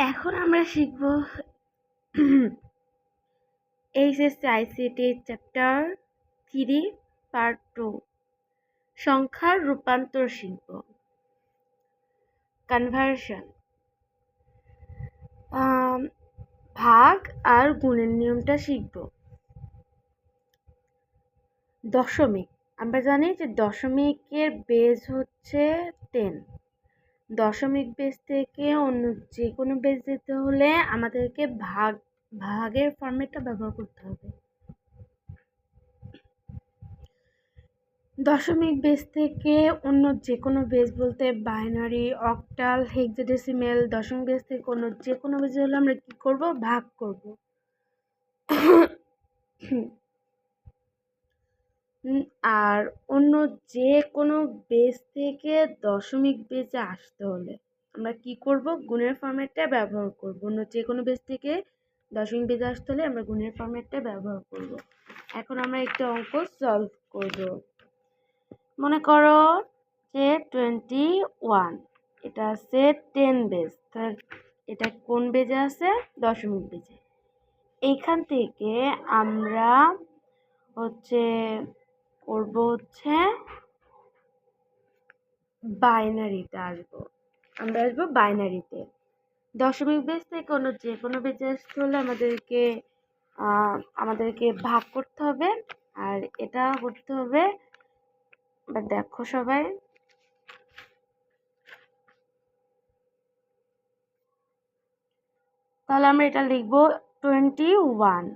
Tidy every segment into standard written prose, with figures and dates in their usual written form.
এখন আমরা শিখব এইচএসসি আইসিটি চ্যাপ্টার 3 পার্ট 2 সংখ্যার রূপান্তর শিখব। কনভার্সন, ভাগ আর গুণের নিয়মটা শিখব। দশমিক, আমরা জানি যে দশমিকের বেজ হচ্ছে 10। দশমিক বেজ থেকে অন্য যে কোনো বেজ দিতে হলে আমাদেরকে ভাগের ফর্মেটটা ব্যবহার করতে হবে। দশমিক বেজ থেকে অন্য যে কোনো বেজ বলতে বাইনারি, অক্টাল, হেক্সাডেসিমেল, দশমিক বেজ থেকে অন্য যে কোনো বেজ হলে আমরা কি করব? ভাগ করব। আর অন্য যে কোনো বেজ থেকে দশমিক বেজে আসতে হলে আমরা কি করব? গুণের ফর্মেটটা ব্যবহার করব। অন্য যে কোনো বেজ থেকে দশমিক বেজে আসতে হলে আমরা গুণের ফর্মেটটা ব্যবহার করব। এখন আমরা একটা অঙ্ক সলভ করব। মনে করো যে 21, এটা আছে 10 বেজ, তার এটা কোন বেজে আছে? দশমিক বেজে। এইখান থেকে আমরা করব বাইনারিতে আসবো। আমরা আসবো বাইনারিতে। দশমিক বেজ থেকে অন্য যে কোনো বেজে আসতে হলে আমাদেরকে ভাগ করতে হবে, আর এটা করতে হবে। এবার দেখো সবাই, তাহলে আমরা এটা লিখব 21।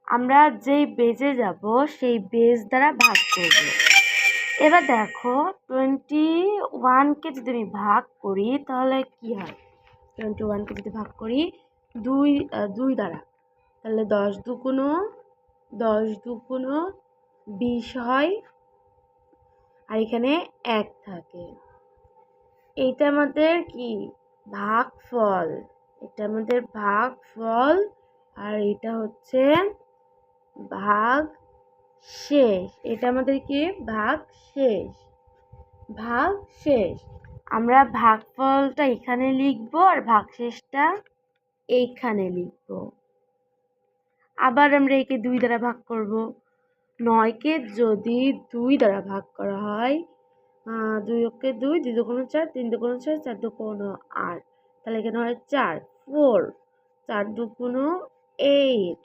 আমরা যেই বেজে যাব সেই বেজ দ্বারা ভাগ করব। এবার দেখো 21কে যদি আমি ভাগ করি তাহলে কি হয়? 21কে যদি ভাগ করি দুই দ্বারা, তাহলে 10 দুগুণ 20 হয়, আর এখানে 1 থাকে। এইটা আমাদের কি? ভাগফল। এটা আমাদের ভাগফল, আর এটা হচ্ছে ভাগ শেষ। এটা আমাদের কি? ভাগ শেষ। ভাগ শেষ। আমরা ভাগফলটা এখানে লিখব আর ভাগশেষটা এইখানে লিখব। আবার আমরা একে 2 দ্বারা ভাগ করব। 9কে যদি 2 দ্বারা ভাগ করা হয়, 2 কে 2, 2 দুগুণ 4, 3 দুগুণ 6, 4 দুগুণ 8, তাহলে এখানে হয় 4, 4 দুগুণ 8,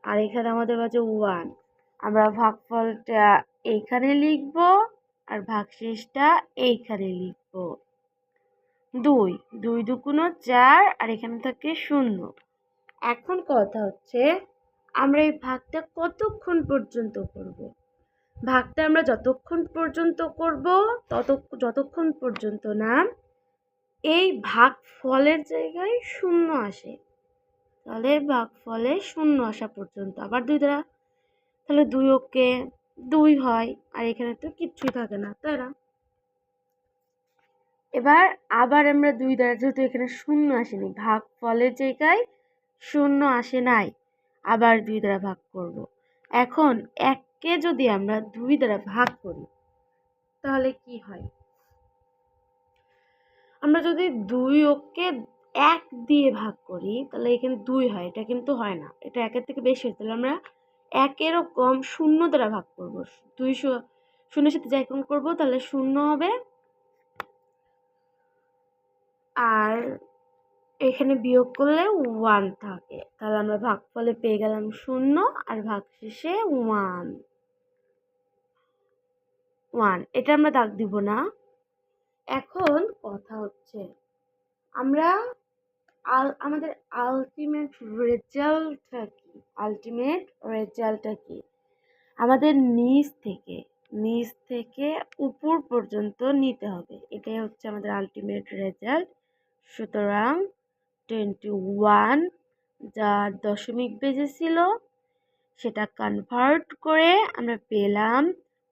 আর এখানে আমাদের আছে 1। আমরা ভাগফলটা এইখানে লিখব আর ভাগশেষটা এইখানে লিখব। 2 দুগুণ 4, আর এখানে থাকে 0। এখন কথা হচ্ছে আমরা এই ভাগটা কতক্ষণ পর্যন্ত করব? ভাগটা আমরা যতক্ষণ পর্যন্ত করব যতক্ষণ পর্যন্ত না এই ভাগফলের জায়গায় 0 আসে। তাহলে ভাগফলে 0 আসা পর্যন্ত। আবার 2 দ্বারা, তাহলে 2 ওকে 2 হয়, আর এখানে তো কিচ্ছুই থাকে না, তাই না? এবার আবার আমরা 2 দ্বারা, যেহেতু এখানে 0 আসেনি, ভাগফলের জায়গায় 0 আসে নাই, আবার 2 দ্বারা ভাগ করব। এখন 1কে যদি আমরা 2 দ্বারা ভাগ করি তাহলে কি হয়? আমরা যদি 2কে 1 দিয়ে ভাগ করি তাহলে এখানে 2 হয়, এটা কিন্তু হয় না, এটা 1-এর থেকে বেশি হয়। তাহলে আমরা 1-এরও কম 0 দ্বারা ভাগ করব। 0-এর সাথে যাই গুণ করবো তাহলে 0 হবে, আর এখানে বিয়োগ করলে 1 থাকে। তাহলে আমরা ভাগফলে পেয়ে গেলাম 0, আর ভাগশেষে 1। এটা আমরা দাগ দিব না। এখন কথা হচ্ছে আমরা আমাদের আলটিমেট রেজাল্টটা কি? আমাদের নিচ থেকে উপর পর্যন্ত নিতে হবে। এটাই হচ্ছে আমাদের আলটিমেট রেজাল্ট। সুতরাং 21 যা দশমিক বেজে ছিল সেটা কনভার্ট করে আমরা পেলাম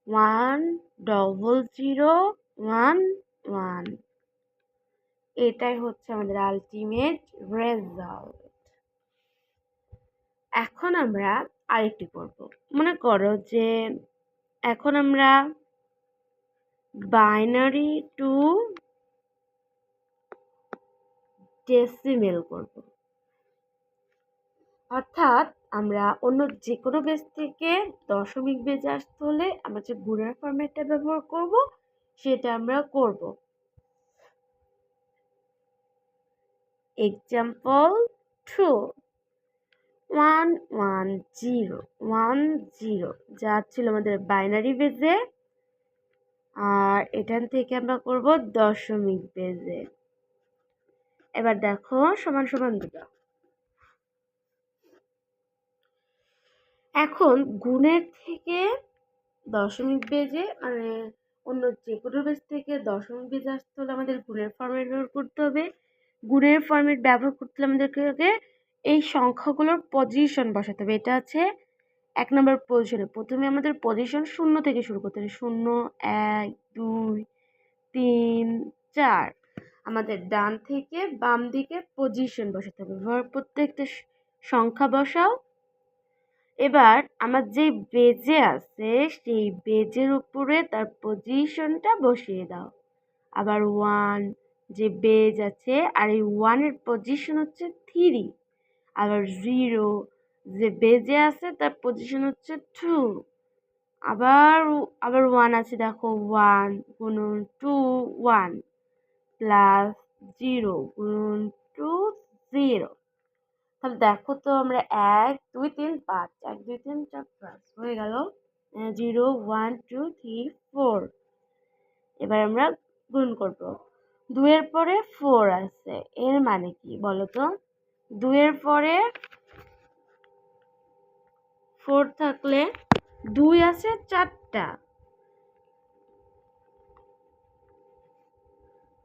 10011। এটাই হচ্ছে আমাদের আলটিমেট রেজাল্ট। এখন আমরা আরেকটি করব। মনে করো যে এখন আমরা বাইনারি টু ডেসিমেল করব। অর্থাৎ আমরা অন্য যে কোনো বেজ থেকে দশমিক বেজে আসতে হলে আমরা যে গুণের ফরম্যাটটা ব্যবহার করব সেটা আমরা করব। এক্সাম্পল 2, 1 1 0 1 0 যা ছিল আমাদের বাইনারি বেজে, আর এখান থেকে আমরা করব দশমিক বেজে। এবার দেখো সমান সমান দুটো। এখন গুণের থেকে দশমিক বেজে মানে অন্য যে কোনো বেজ থেকে দশমিক বেজে আসতে হলে আমাদের গুণের ফরম্যাট ব্যবহার করতে হবে। গুণের ফরম্যাট ব্যবহার করতে হলে আমাদেরকে এই সংখ্যাগুলোর পজিশন বসাতে হবে। এটা আছে 1 নম্বর পজিশনে। প্রথমে আমাদের পজিশন 0 থেকে শুরু করতে হবে। 0 1 2 3 4। আমাদের ডান থেকে বাম দিকে পজিশন বসাতে হবে। প্রত্যেকটা সংখ্যা বসাও। এবার আমার যে বেজে আছে সেই বেজের উপরে তার পজিশনটা বসিয়ে দাও। আবার 1 যে বেজ আছে আর এই 1 এর পজিশন হচ্ছে 3। আবার 0 যে বেজে আছে তার পজিশন হচ্ছে 2। আবার 1 আছে, দেখো 1 গুণন 2 1 প্লাস 0 গুণন 2 0। তাহলে দেখো তো আমরা 1 2 3 5 1 2 3 4 5 হয়ে গেল 0 1 2 3 4। এবার আমরা গুণ করব। 2 এর পরে 4 আছে, এর মানে কি বলো তো? 2 এর পরে 4 থাকলে 2 আছে 4টা,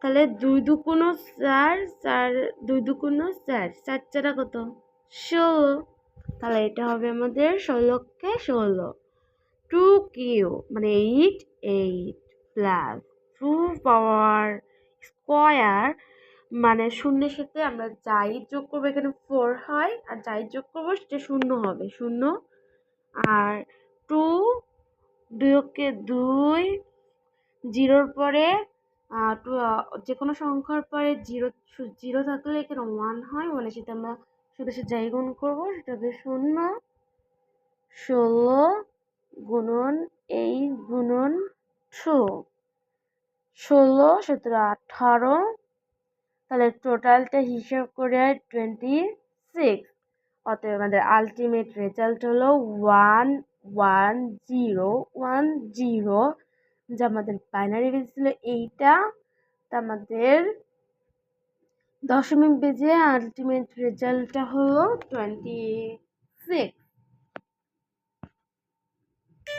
তাহলে 2 দুগুণ 4 4 2 দুগুণ 4 4 4 কত 16। তাহলে এটা হবে আমাদের 16কে 16। 2 কিউ মানে 8 8 প্লাস 2 পাওয়ার স্কোয়ার মানে শূন্যের সাথে আমরা যাই যোগ করবো এখানে 4 হয়, আর যাই যোগ করবো সেটা 0 হবে 0। আর 2 2কে 2 জিরোর পরে যে কোনো সংখ্যার পরে জিরো জিরো থাকলে এখানে 1 হয়, মানে সেটা আমরা শুধু যাই গুণ করবো সেটা হবে 0। 16 গুণন 8 গুণন 2 16 17 18। তাহলে টোটালটা হিসাব করে 26। অতএব আমাদের আলটিমেট রেজাল্ট হলো 1 1 0 1 0, যা আমাদের বাইনারি বেজ ছিল এইটা। তা আমাদের দশমিক বেজে আলটিমেট রেজাল্টটা হলো 26।